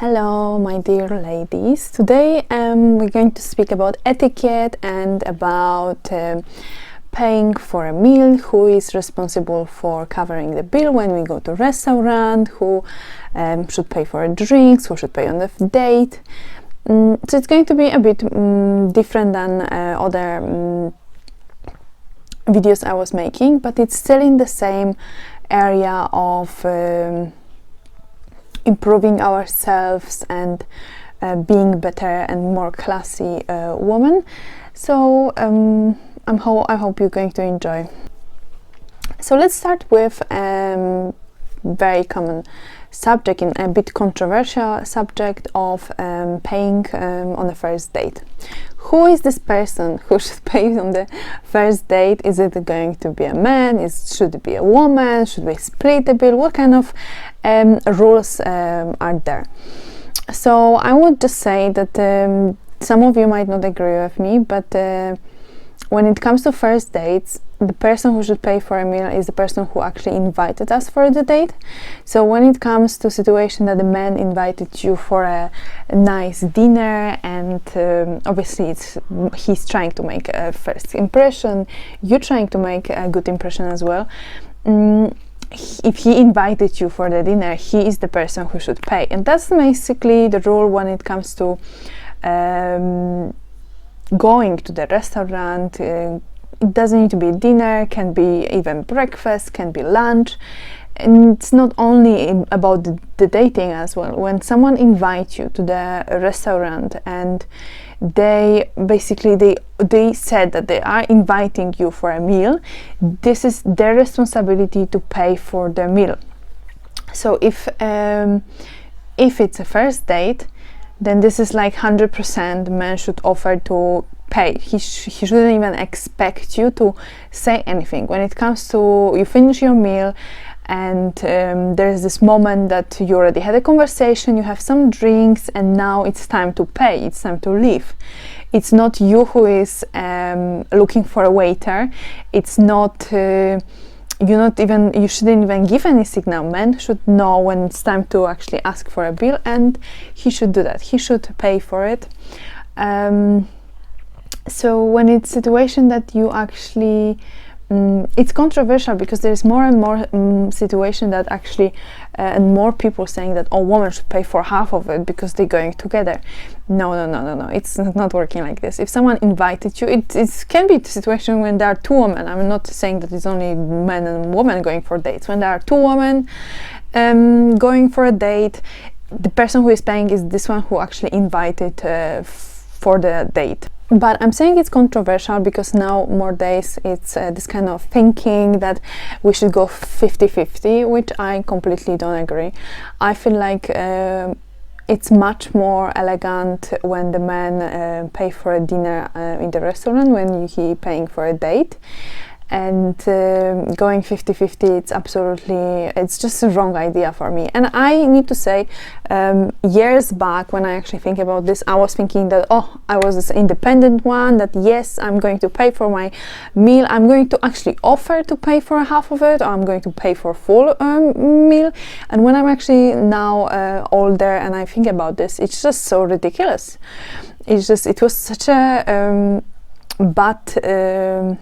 Hello, my dear ladies. Today we're going to speak about etiquette and about paying for a meal, who is responsible for covering the bill when we go to restaurant, who should pay for drinks, who should pay on the date. So it's going to be a bit different than other videos I was making, but it's still in the same area of improving ourselves and being better and more classy woman. So I hope you're going to enjoy. So let's start with very common subject, in a bit controversial subject of paying on the first date. Who is this person who should pay on the first date? Is it going to be a man? Should it be a woman? Should we split the bill? What kind of rules are there? So I would just say that some of you might not agree with me, but when it comes to first dates, the person who should pay for a meal is the person who actually invited us for the date. So when it comes to situation that the man invited you for a nice dinner, and obviously he's trying to make a first impression, you're trying to make a good impression as well. If he invited you for the dinner, he is the person who should pay, and that's basically the rule when it comes to going to the restaurant. It doesn't need to be dinner, can be even breakfast, can be lunch. And it's not only about the dating as well. When someone invites you to the restaurant and they said that they are inviting you for a meal, this is their responsibility to pay for the meal. So if it's a first date, then this is like 100% the man should offer to pay. He shouldn't even expect you to say anything. When it comes to you finish your meal and there's this moment that you already had a conversation, you have some drinks, and now it's time to pay, it's time to leave. It's not you who is looking for a waiter. It's not you shouldn't even give any signal. Men should know when it's time to actually ask for a bill, and he should do that. He should pay for it. So when it's a situation that you actually it's controversial, because there's more and more situation that actually and more people saying that women should pay for half of it because they're going together. No, it's not working like this. If someone invited you, it can be a situation when there are two women. I'm not saying that it's only men and women going for dates. When there are two women going for a date, the person who is paying is this one who actually invited for the date. But I'm saying it's controversial because now more days it's this kind of thinking that we should go 50-50, which I completely don't agree. I feel like it's much more elegant when the man pay for a dinner in the restaurant when he paying for a date. And going 50-50, it's just a wrong idea for me. And I need to say, years back when I actually think about this, I was thinking that, I was this independent one, that yes, I'm going to pay for my meal, I'm going to actually offer to pay for half of it, or I'm going to pay for full meal. And when I'm actually now older and I think about this, it's just so ridiculous. It was such a bad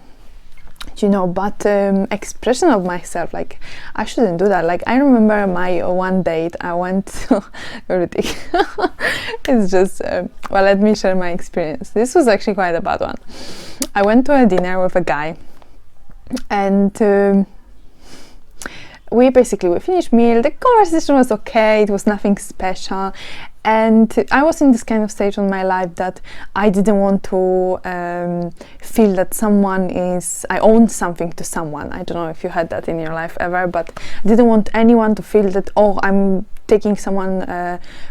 expression of myself. Like, I shouldn't do that. Like, I remember my one date I went to it's just let me share my experience. This was actually quite a bad one. I went to a dinner with a guy, and we finished meal. The conversation was okay, it was nothing special, and I was in this kind of stage in my life that I didn't want to feel that I own something to someone. I don't know if you had that in your life ever, but I didn't want anyone to feel that, I'm taking someone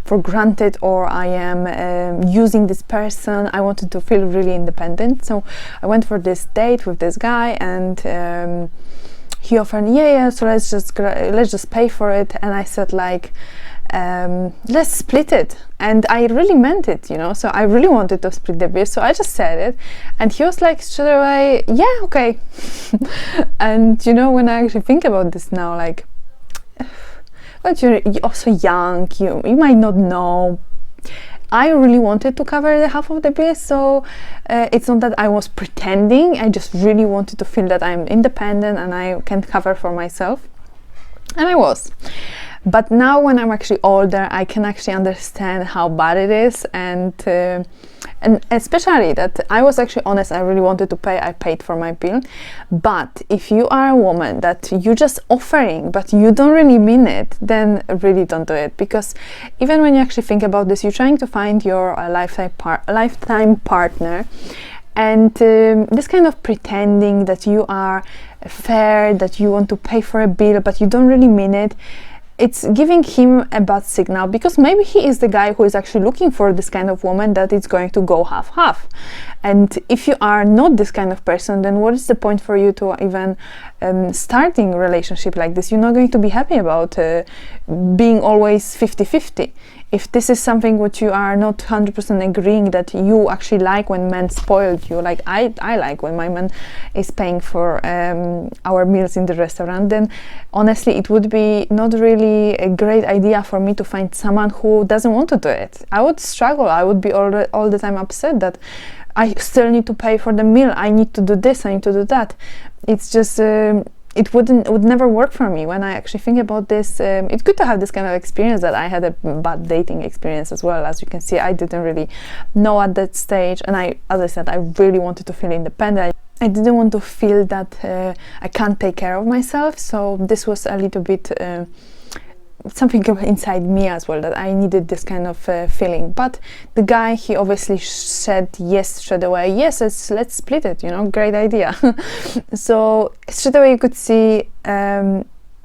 for granted, or I am using this person. I wanted to feel really independent. So I went for this date with this guy, and he offered, so let's just pay for it. And I said, like, let's split it. And I really meant it, so I really wanted to split the bill, so I just said it, and he was like straight away, yeah, okay. And when I actually think about this now, like, but you're also young, you might not know. I really wanted to cover the half of the bill, so it's not that I was pretending. I just really wanted to feel that I'm independent and I can cover for myself, and I was. But now when I'm actually older, I can actually understand how bad it is, and especially that I was actually honest, I really wanted to pay, I paid for my bill. But if you are a woman that you're just offering but you don't really mean it, then really don't do it, because even when you actually think about this, you're trying to find your lifetime partner, and this kind of pretending that you are fair, that you want to pay for a bill but you don't really mean it, it's giving him a bad signal, because maybe he is the guy who is actually looking for this kind of woman that is going to go half-half. And if you are not this kind of person, then what is the point for you to even starting a relationship like this? You're not going to be happy about being always 50-50. If this is something which you are not 100% agreeing that you actually like when men spoiled you, like I like when my man is paying for our meals in the restaurant, then honestly it would be not really a great idea for me to find someone who doesn't want to do it. I would struggle. I would be all the time upset that I still need to pay for the meal. I need to do this, I need to do that. It's just it would never work for me. When I actually think about this, it's good to have this kind of experience. That I had a bad dating experience as well. As you can see, I didn't really know at that stage, and as I said, I really wanted to feel independent. I didn't want to feel that I can't take care of myself, so this was a little bit something inside me as well, that I needed this kind of feeling. But the guy, he obviously said yes straight away. Yes, let's split it, great idea. So straight away you could see,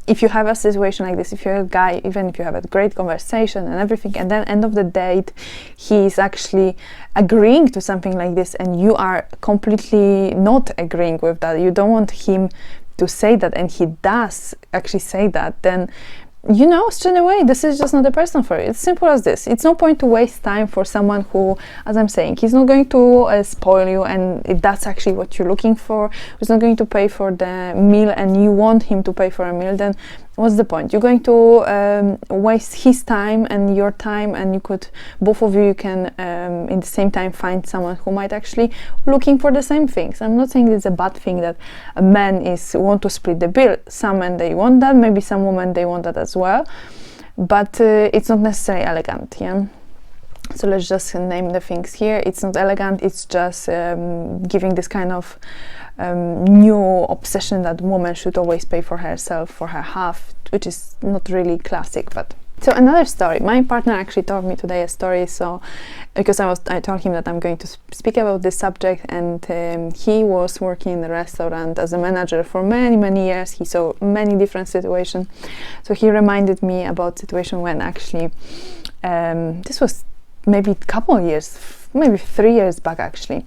if you have a situation like this, if you're a guy, even if you have a great conversation and everything, and then end of the date he's actually agreeing to something like this, and you are completely not agreeing with that, you don't want him to say that, and he does actually say that, then straight away this is just not the person for you. It's simple as this. It's no point to waste time for someone who, as I'm saying, he's not going to spoil you, and if that's actually what you're looking for, he's not going to pay for the meal and you want him to pay for a meal, then what's the point? You're going to waste his time and your time, and both of you can in the same time find someone who might actually looking for the same things. I'm not saying it's a bad thing that a man want to split the bill. Some men, they want that, maybe some women, they want that as well, but it's not necessarily elegant. So let's just name the things here. It's not elegant, it's just giving this kind of new obsession that woman should always pay for herself, for her half, which is not really classic. But so another story, my partner actually told me today a story, so because I told him that I'm going to speak about this subject, and he was working in a restaurant as a manager for many years. He saw many different situations, so he reminded me about situation when actually this was maybe a couple of years, maybe 3 years back actually,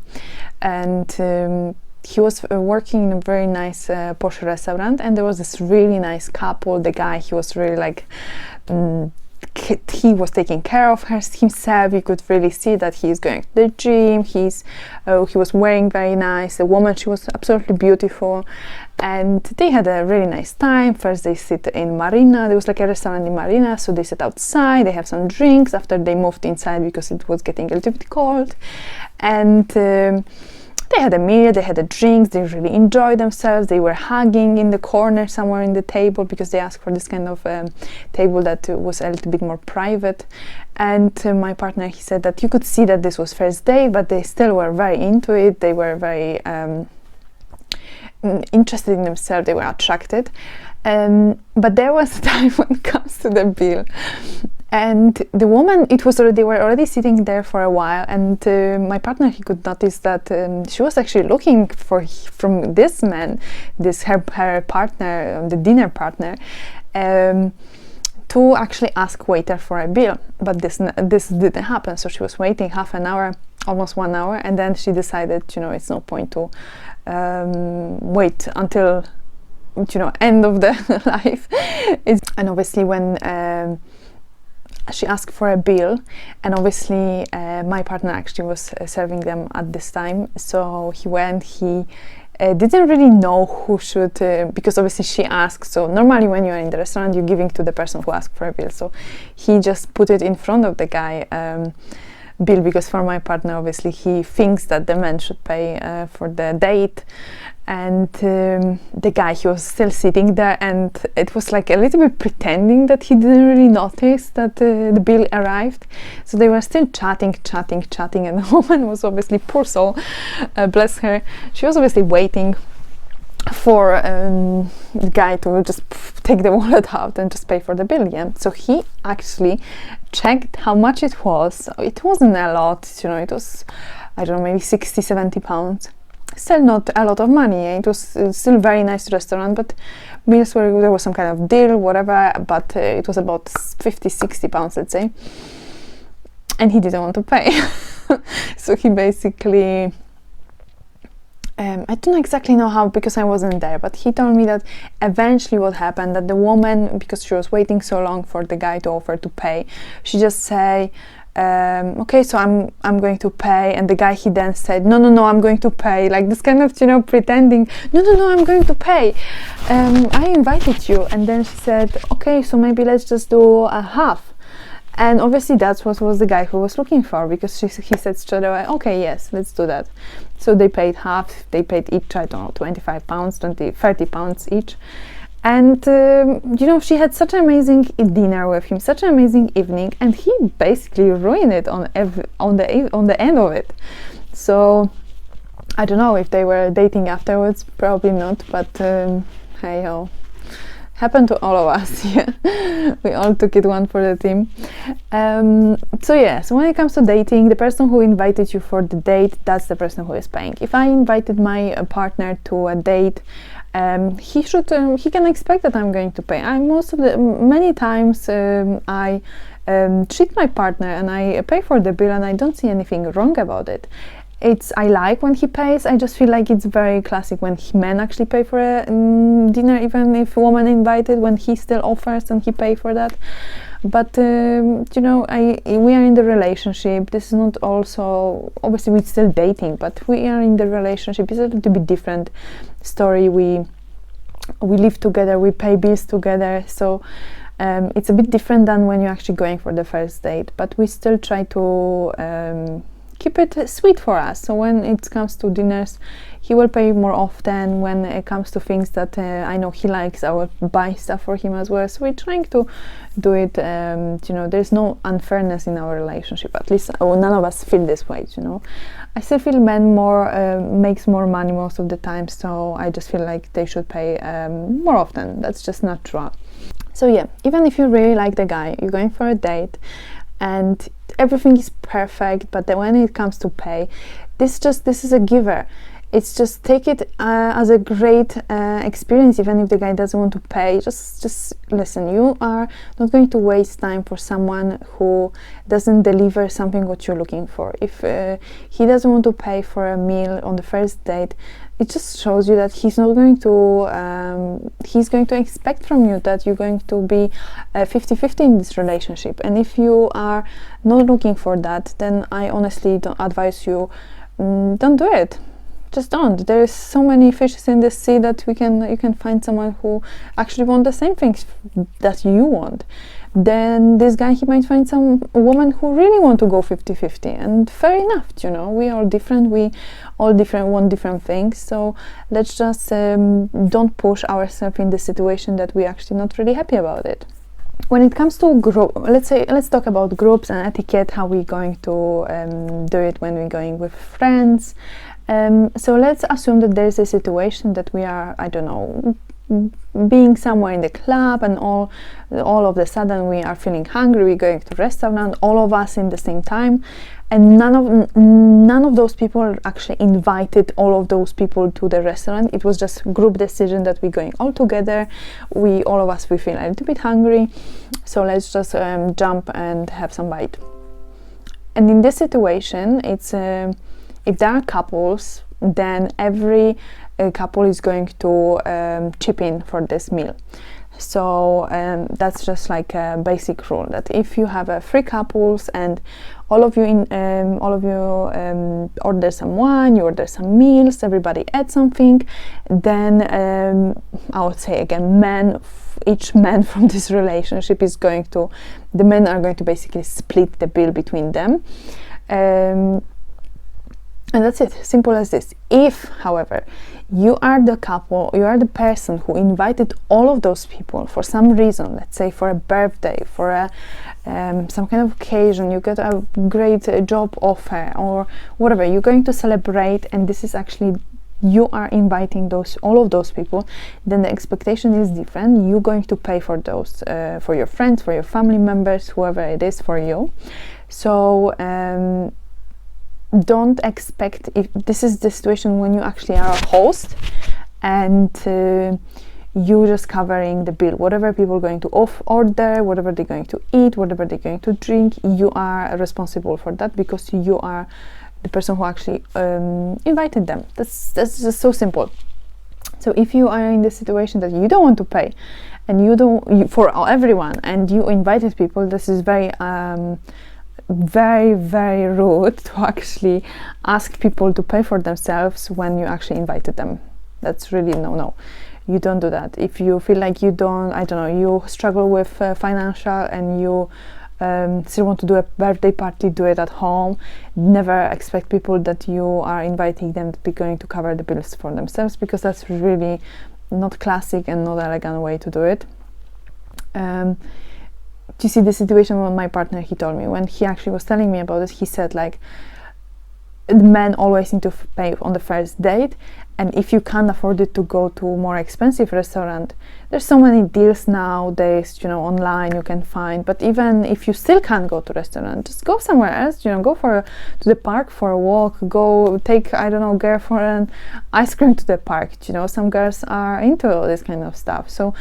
and he was working in a very nice posh restaurant, and there was this really nice couple. The guy, he was really like he was taking care of himself. You could really see that he's going to the gym. He was wearing very nice. The woman, she was absolutely beautiful, and they had a really nice time. First they sit in Marina. There was like a restaurant in Marina, so they sit outside, they have some drinks. After they moved inside because it was getting a little bit cold, and they had a meal, they had the drinks, they really enjoyed themselves. They were hugging in the corner somewhere in the table, because they asked for this kind of table that was a little bit more private. And my partner, he said that you could see that this was first date, but they still were very into it. They were very interested in themselves, they were attracted. But there was a time when it comes to the bill, and the woman, they were already sitting there for a while, and my partner, he could notice that she was actually looking from this man, her partner, the dinner partner, to actually ask waiter for a bill. But this didn't happen, so she was waiting half an hour, almost 1 hour, and then she decided, it's no point to wait until end of the life. And obviously when she asked for a bill, and obviously my partner actually was serving them at this time, so he didn't really know who should, because obviously she asked. So normally when you're in the restaurant, you're giving to the person who asked for a bill. So he just put it in front of the guy bill, because for my partner, obviously he thinks that the man should pay for the date. And the guy, he was still sitting there, and it was like a little bit pretending that he didn't really notice that the bill arrived. So they were still chatting, and the woman was obviously, poor soul, bless her, she was obviously waiting for the guy to just take the wallet out and just pay for the bill. Yeah, so he actually checked how much it was. So it wasn't a lot, you know, it was, I don't know, maybe 60-70 pounds. Still not a lot of money. It was still a very nice restaurant, but meals were, there was some kind of deal, whatever, but it was about 50-60 pounds, let's say, and he didn't want to pay. So he basically, I don't exactly know how, because I wasn't there, but he told me that eventually what happened, that the woman, because she was waiting so long for the guy to offer to pay, she just say, okay, so I'm going to pay, and the guy, he then said, no, I'm going to pay, like this kind of, you know, pretending, no, I'm going to pay, I invited you. And then she said, okay, so maybe let's just do a half. And obviously that's what was the guy who was looking for, because he said straight away, okay, yes, let's do that. So they paid half, they paid each, I don't know, 25 pounds, 30 pounds each. And you know, she had such an amazing dinner with him, such an amazing evening, and he basically ruined it on the end of it. So I don't know if they were dating afterwards, probably not, but hey ho, happened to all of us. Yeah, we all took it one for the team. So yeah, so when it comes to dating, the person who invited you for the date, that's the person who is paying. If I invited my partner to a date, he can expect that I'm going to pay. Many times I treat my partner and I pay for the bill, and I don't see anything wrong about it. I like when he pays. I just feel like it's very classic when men actually pay for a dinner, even if a woman invited, when he still offers and he pay for that. But you know, we are in the relationship. This is not also, obviously we're still dating, but we are in the relationship. It's a little bit different story. We live together, we pay bills together, so it's a bit different than when you're actually going for the first date. But we still try to keep it sweet for us. So when it comes to dinners, he will pay more often. When it comes to things that I know he likes, I will buy stuff for him as well. So we're trying to do it, you know, there's no unfairness in our relationship. At least none of us feel this way, you know. I still feel men makes more money most of the time, so I just feel like they should pay more often. That's just natural. So yeah, even if you really like the guy, you're going for a date and everything is perfect, but then when it comes to pay, this is a giver. It's just take it as a great experience. Even if the guy doesn't want to pay, just listen. You are not going to waste time for someone who doesn't deliver something what you're looking for. If he doesn't want to pay for a meal on the first date, it just shows you that he's not going to he's going to expect from you that you're going to be 50-50 in this relationship. And if you are not looking for that, then I honestly don't advise you, don't do it. Just don't. There's so many fishes in the sea that you can find someone who actually want the same things that you want. Then this guy, he might find some woman who really want to go 50-50, and fair enough, you know, we are different, we all want different things. So let's just don't push ourselves in the situation that we're actually not really happy about it. When it comes to group, let's talk about groups and etiquette, how we're going to do it when we're going with friends. So let's assume that there's a situation that we are, I don't know, being somewhere in the club, and all of a sudden we are feeling hungry, we're going to restaurant, all of us in the same time, and none of those people actually invited all of those people to the restaurant. It was just group decision that we're going all together. All of us, we feel a little bit hungry, so let's just jump and have some bite. And in this situation, it's if there are couples, then every couple is going to chip in for this meal. So that's just like a basic rule, that if you have 3 couples and all of you order some wine, you order some meals, everybody adds something, then I would say again, each man from this relationship is going to, the men are going to basically split the bill between them, and that's it, simple as this. If, however, you are the couple, you are the person who invited all of those people for some reason, let's say for a birthday, for a some kind of occasion, you get a great job offer or whatever, you're going to celebrate, and this is actually, you are inviting all of those people, then the expectation is different. You're going to pay for those, for your friends, for your family members, whoever it is for you. So don't expect, if this is the situation when you actually are a host and you just covering the bill, whatever people are going to order, whatever they're going to eat, whatever they're going to drink, you are responsible for that because you are the person who actually invited them. That's just so simple. So if you are in the situation that you don't want to pay and for everyone, and you invited people, this is very very rude to actually ask people to pay for themselves when you actually invited them. That's really no. You don't do that. If you feel like you don't, I don't know, you struggle with financial and you still want to do a birthday party, do it at home. Never expect people that you are inviting them to be going to cover the bills for themselves, because that's really not classic and not elegant way to do it. You see the situation with my partner, he told me, when he actually was telling me about it, he said like, the men always need to pay on the first date, and if you can't afford it to go to a more expensive restaurant, there's so many deals nowadays, online you can find. But even if you still can't go to restaurant, just go somewhere else, go to the park for a walk, go take, I don't know, girl for an ice cream to the park. Some girls are into all this kind of stuff. So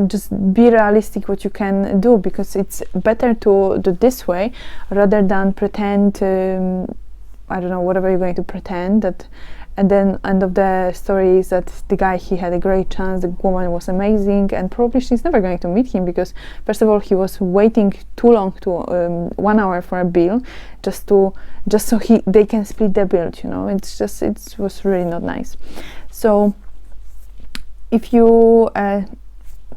just be realistic what you can do, because it's better to do this way rather than pretend I don't know, whatever you're going to pretend that, and then end of the story is that the guy, he had a great chance, the woman was amazing, and probably she's never going to meet him, because first of all he was waiting too long, to 1 hour for a bill, just so they can split the bill. It was really not nice. So if you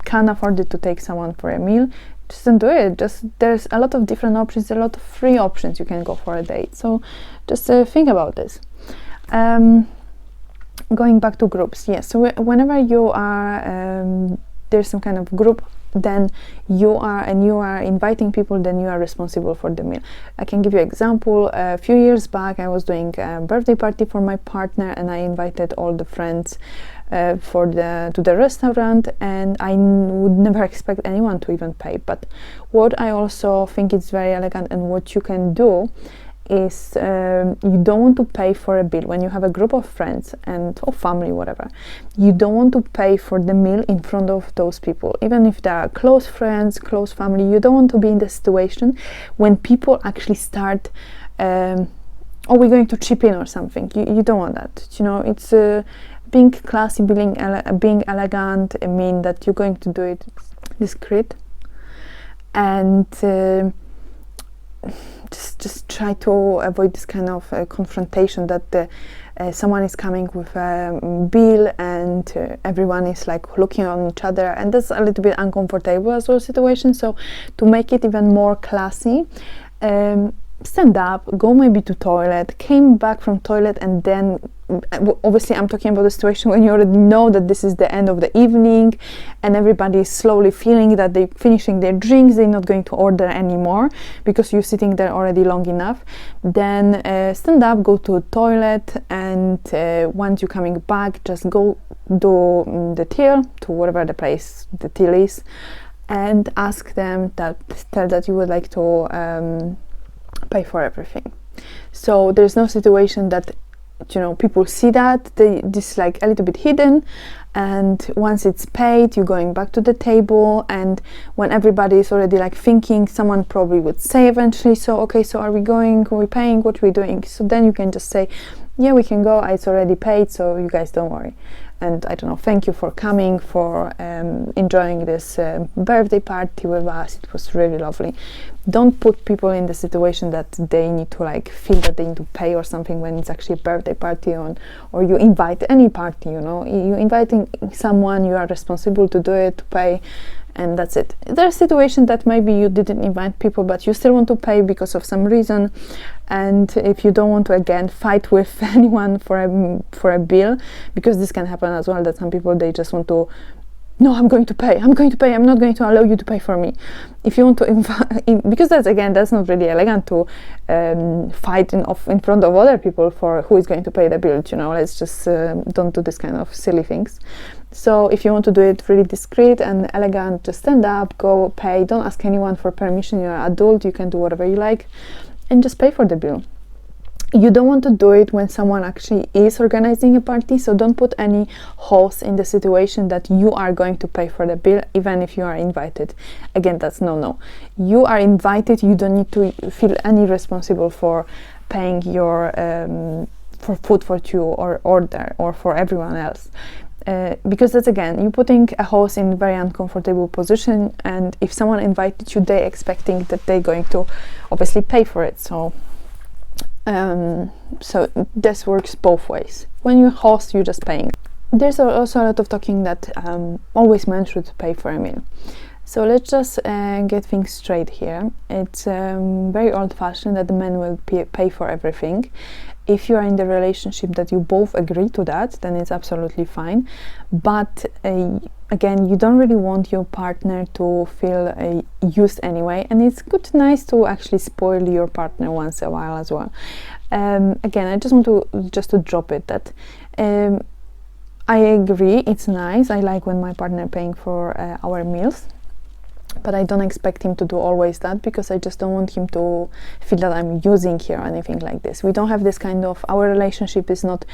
can't afford it to take someone for a meal, just don't do it. There's a lot of different options, a lot of free options you can go for a date. So just think about this. Going back to groups, yes. So whenever you are there's some kind of group, then you are inviting people, then you are responsible for the meal. I can give you an example. A few years back, I was doing a birthday party for my partner, and I invited all the friends to the restaurant, and I would never expect anyone to even pay. But what I also think is very elegant, and what you can do is you don't want to pay for a bill when you have a group of friends or family, whatever. You don't want to pay for the meal in front of those people, even if they are close friends, close family. You don't want to be in the situation when people actually start we're going to chip in or something. You don't want that. It's being classy, being elegant. I mean that you're going to do it discreet, and just try to avoid this kind of confrontation that someone is coming with a bill and everyone is like looking on each other, and that's a little bit uncomfortable as well situation. So to make it even more classy, stand up, go maybe to toilet, came back from toilet, and then obviously I'm talking about the situation when you already know that this is the end of the evening and everybody is slowly feeling that they're finishing their drinks, they're not going to order anymore because you're sitting there already long enough. Then stand up, go to the toilet, and once you're coming back, just go do the till to whatever the place the till is, and ask them tell that you would like to pay for everything. So there's no situation that people see that this like a little bit hidden, and once it's paid, you're going back to the table, and when everybody is already like thinking, someone probably would say eventually, so okay, so are we paying, what are we doing? So then you can just say, yeah, we can go, it's already paid, so you guys don't worry. And I don't know, thank you for coming, for enjoying this birthday party with us. It was really lovely. Don't put people in the situation that they need to like feel that they need to pay or something when it's actually a birthday party or you invite any party, you know. You're inviting someone, you are responsible to do it, to pay, and that's it. There are situations that maybe you didn't invite people, but you still want to pay because of some reason. And if you don't want to again fight with anyone for a bill, because this can happen as well, that some people, they just want to, no, I'm going to pay, I'm not going to allow you to pay for me. If you want to because that's not really elegant to fight in front of other people for who is going to pay the bill, you know. Let's just don't do this kind of silly things. So if you want to do it really discreet and elegant, just stand up, go pay, don't ask anyone for permission. You're an adult, you can do whatever you like, and just pay for the bill. You don't want to do it when someone actually is organizing a party, so don't put any host in the situation that you are going to pay for the bill, even if you are invited. Again, that's no. You are invited, you don't need to feel any responsible for paying your for food for you or order or for everyone else. Because that's, again, you're putting a host in a very uncomfortable position, and if someone invited you, they're expecting that they're going to obviously pay for it. So this works both ways. When you host, you're just paying. There's also a lot of talking that always men should pay for a meal. So let's just get things straight here. It's very old-fashioned that the men will pay for everything. If you are in the relationship that you both agree to that, then it's absolutely fine. But again, you don't really want your partner to feel used anyway, and it's nice to actually spoil your partner once in a while as well. Again, I just want to drop it that I agree, it's nice. I like when my partner paying for our meals. But I don't expect him to do always that, because I just don't want him to feel that I'm using here or anything like this. We don't have this kind of, our relationship is not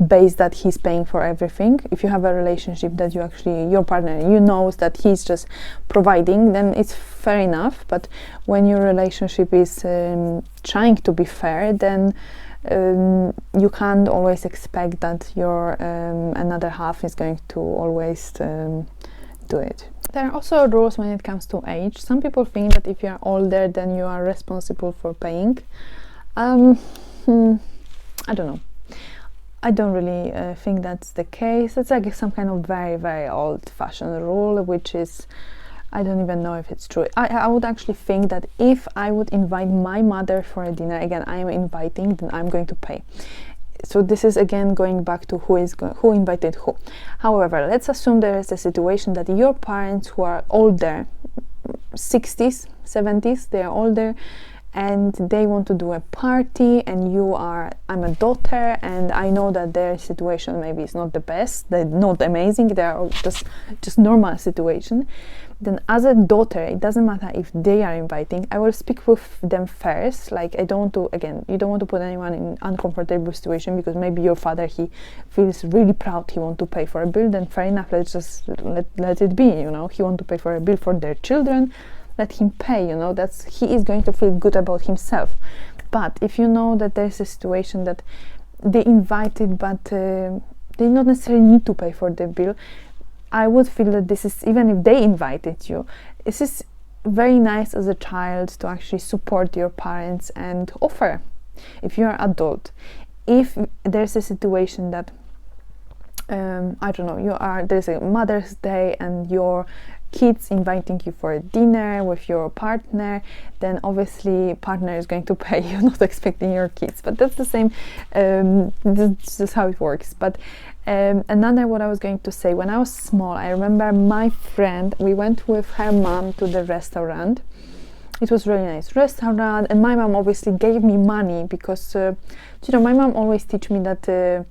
based that he's paying for everything. If you have a relationship that you actually, your partner, you knows that he's just providing, then it's fair enough. But when your relationship is trying to be fair, then you can't always expect that your another half is going to always do it. There are also rules when it comes to age. Some people think that if you are older, then you are responsible for paying. I don't know. I don't really think that's the case. It's like some kind of very, very old-fashioned rule, which is, I don't even know if it's true. I would actually think that if I would invite my mother for a dinner, again, I am inviting, then I'm going to pay. So this is again going back to who invited who. However, let's assume there is a situation that your parents who are older, 60s, 70s, they are older, and they want to do a party, and I'm a daughter, and I know that their situation maybe is not the best, they're not amazing, they're just normal situation. Then as a daughter, it doesn't matter if they are inviting, I will speak with them first. Like, I don't want to, again, you don't want to put anyone in uncomfortable situation, because maybe your father, he feels really proud, he want to pay for a bill, then fair enough, let's just let it be, you know. He want to pay for a bill for their children, let him pay, you know. He is going to feel good about himself. But if you know that there's a situation that they invited, but they not necessarily need to pay for the bill, I would feel that this is, even if they invited you, this is very nice as a child to actually support your parents and offer. If you're an adult, if there's a situation that I don't know, there's a Mother's Day and your kids inviting you for a dinner with your partner, then obviously partner is going to pay. You're not expecting your kids, but that's the same. This is how it works. But another, what I was going to say, when I was small, I remember my friend, we went with her mom to the restaurant. It was really nice restaurant, and my mom obviously gave me money because my mom always teach me that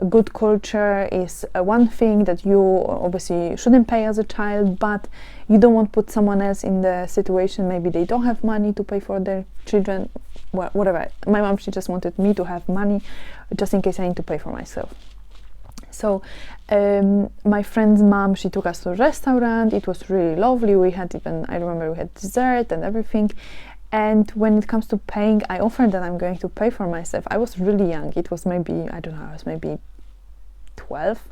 good culture is one thing, that you obviously shouldn't pay as a child, but you don't want to put someone else in the situation, maybe they don't have money to pay for their children, whatever. My mom, she just wanted me to have money just in case I need to pay for myself. So my friend's mom, she took us to a restaurant. It was really lovely. We had I remember we had dessert and everything. And when it comes to paying, I offered that I'm going to pay for myself. I was really young. It was maybe, I don't know, I was maybe 12.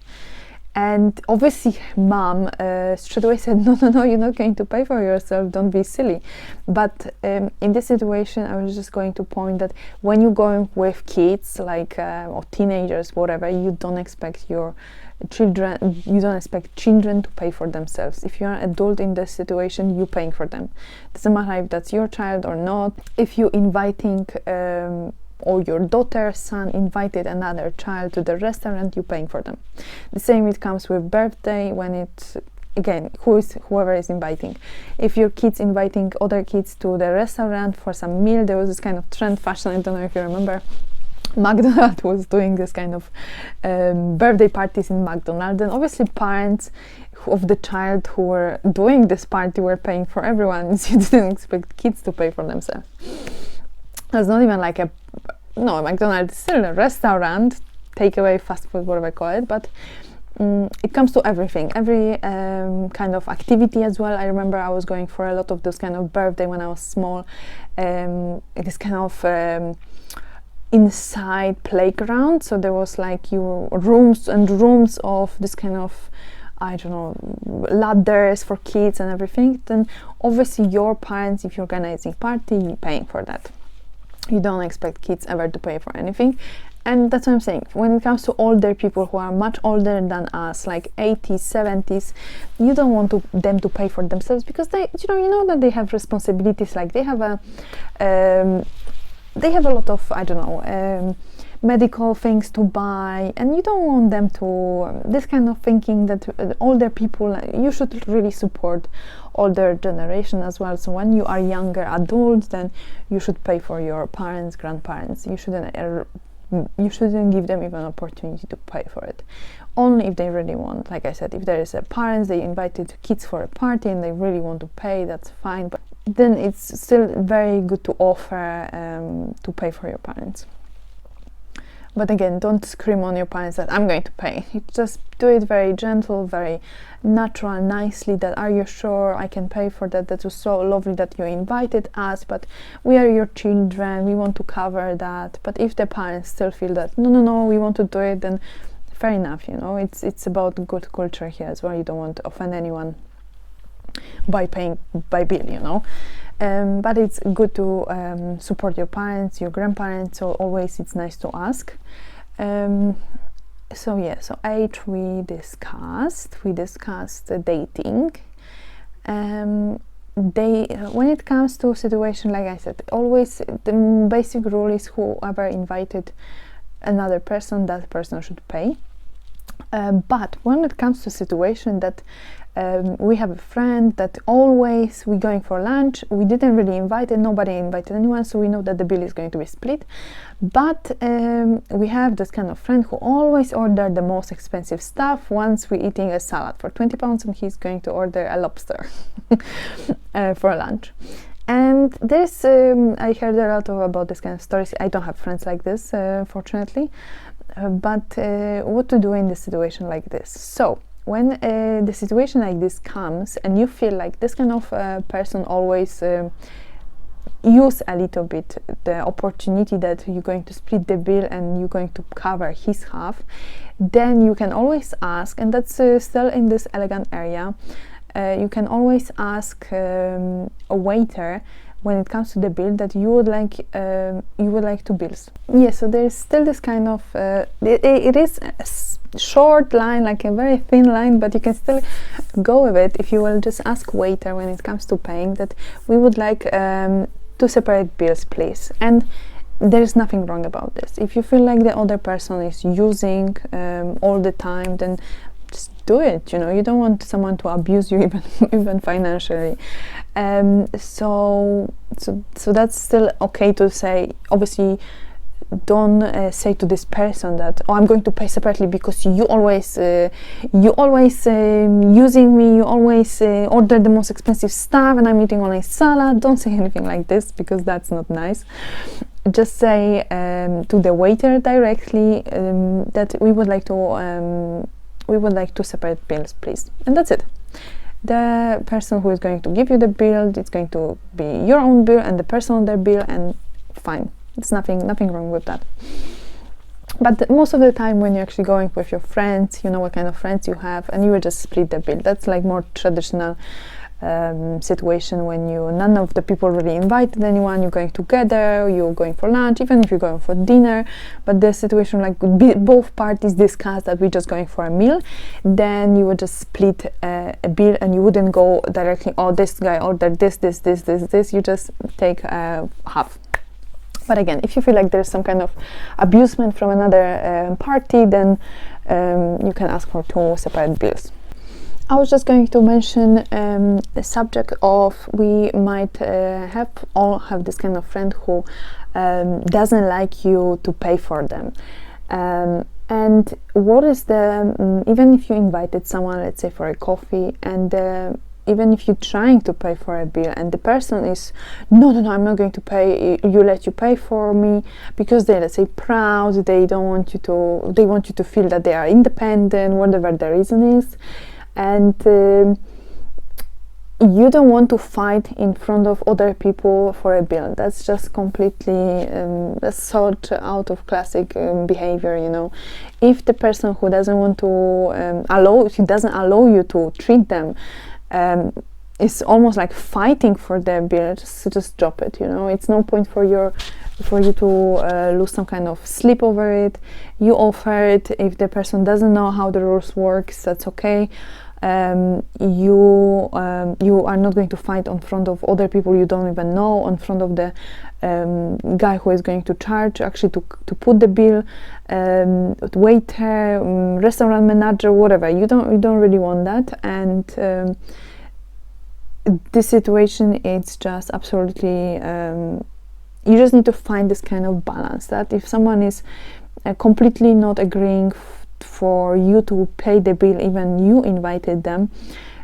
And obviously mom straight away said, no, you're not going to pay for yourself, don't be silly. But in this situation, I was just going to point that when you're going with kids, like or teenagers, whatever, you don't expect children to pay for themselves. If you're an adult in this situation, you're paying for them. Doesn't matter if that's your child or not. If you're inviting or your daughter, son invited another child to the restaurant, you're paying for them. The same it comes with birthday, when it's, again, whoever is inviting. If your kids inviting other kids to the restaurant for some meal, there was this kind of trend fashion, I don't know if you remember, McDonald's was doing this kind of birthday parties in McDonald's, and obviously parents of the child who were doing this party were paying for everyone, so you didn't expect kids to pay for themselves. It's not even like McDonald's is still a restaurant, takeaway, fast food, whatever I call it, but it comes to everything, every kind of activity as well. I remember I was going for a lot of those kind of birthday when I was small, this kind of inside playground, so there was like your rooms and rooms of this kind of, I don't know, ladders for kids and everything. Then obviously your parents, if you're organizing party, you're paying for that. You don't expect kids ever to pay for anything. And that's what I'm saying. When it comes to older people who are much older than us, like 80s, 70s, you don't want them to pay for themselves, because they, you know that they have responsibilities. Like they have a lot of, I don't know, medical things to buy, and you don't want them to this kind of thinking that older people, you should really support older generation as well. So when you are younger adults, then you should pay for your parents, grandparents. You shouldn't give them even an opportunity to pay for it, only if they really want. Like I said, if there is a parents, they invited kids for a party and they really want to pay, that's fine, but then it's still very good to offer to pay for your parents. But again, don't scream on your parents that I'm going to pay. You just do it very gentle, very natural, nicely, that are you sure I can pay for that? That was so lovely that you invited us, but we are your children, we want to cover that. But if the parents still feel that no, we want to do it, then fair enough, it's about good culture here as well. You don't want to offend anyone by paying by bill, but it's good to support your parents, your grandparents, so always it's nice to ask. So age we discussed dating. When it comes to situation, like I said, always the basic rule is whoever invited another person, that person should pay. But when it comes to situation that we have a friend that always we're going for lunch, we didn't really invite it, nobody invited anyone, so we know that the bill is going to be split, but we have this kind of friend who always order the most expensive stuff. Once we're eating a salad for 20 pounds and he's going to order a lobster for lunch. And there's I heard a lot about this kind of stories. I don't have friends like this, fortunately, but what to do in the situation like this. So when the situation like this comes and you feel like this kind of person always use a little bit the opportunity that you're going to split the bill and you're going to cover his half, then you can always ask, and that's still in this elegant area, you can always ask a waiter when it comes to the bill that you would like two bills. Yeah, so there's still this kind of it is a short line, like a very thin line, but you can still go with it if you will just ask waiter when it comes to paying that we would like two separate bills, please. And there's nothing wrong about this. If you feel like the other person is using all the time, then just do it. You don't want someone to abuse you even financially. So that's still okay to say. Obviously, don't say to this person that, oh, I'm going to pay separately because you always using me, you always order the most expensive stuff and I'm eating only salad. Don't say anything like this, because that's not nice. Just say to the waiter directly that we would like two separate bills, please, and that's it. the person who is going to give you the bill, it's going to be your own bill and the person on their bill, and fine, it's nothing wrong with that. But most of the time when you're actually going with your friends, you know what kind of friends you have, and you will just split the bill. That's like more traditional situation when none of the people really invited anyone, you're going together, you're going for lunch, even if you're going for dinner, but the situation like both parties discuss that we're just going for a meal, then you would just split a bill, and you wouldn't go directly, oh, this guy ordered this, you just take half. But again, if you feel like there's some kind of abusement from another party, then you can ask for 2 separate bills. I was just going to mention the subject of we might all have this kind of friend who doesn't like you to pay for them. And what is the, even if you invited someone, let's say for a coffee, and even if you're trying to pay for a bill and the person is, no, I'm not going to pay, let you pay for me, because they're, let's say, proud, they want you to feel that they are independent, whatever the reason is. And you don't want to fight in front of other people for a bill. That's just completely that's sort out of classic behavior, you know. If the person who doesn't want to doesn't allow you to treat them, it's almost like fighting for their bill, just drop it, you know. It's no point for you to lose some kind of sleep over it. You offer it. If the person doesn't know how the rules works, that's okay. You are not going to fight in front of other people you don't even know, in front of the guy who is going to charge, actually to put the bill, waiter, restaurant manager, whatever. You don't really want that. And this situation, it's just absolutely you just need to find this kind of balance, that if someone is completely not agreeing for you to pay the bill, even you invited them,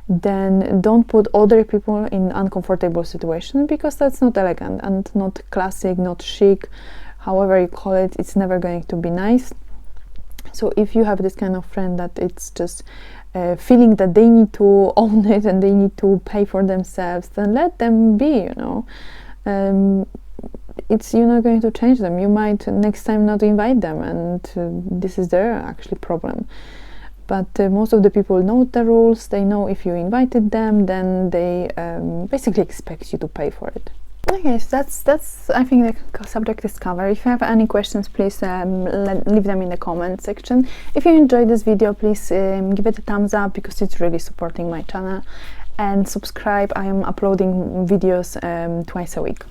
then don't put other people in uncomfortable situation, because that's not elegant and not classic, not chic, however you call it. It's never going to be nice. So if you have this kind of friend that it's just feeling that they need to own it and they need to pay for themselves, then let them be, you know. You're not going to change them. You might next time not invite them, and this is their actually problem. But most of the people know the rules. They know if you invited them, then they basically expect you to pay for it. Okay, so that's I think the subject is covered. If you have any questions, please leave them in the comment section. If you enjoyed this video, please give it a thumbs up, because it's really supporting my channel, and subscribe. I am uploading videos twice a week.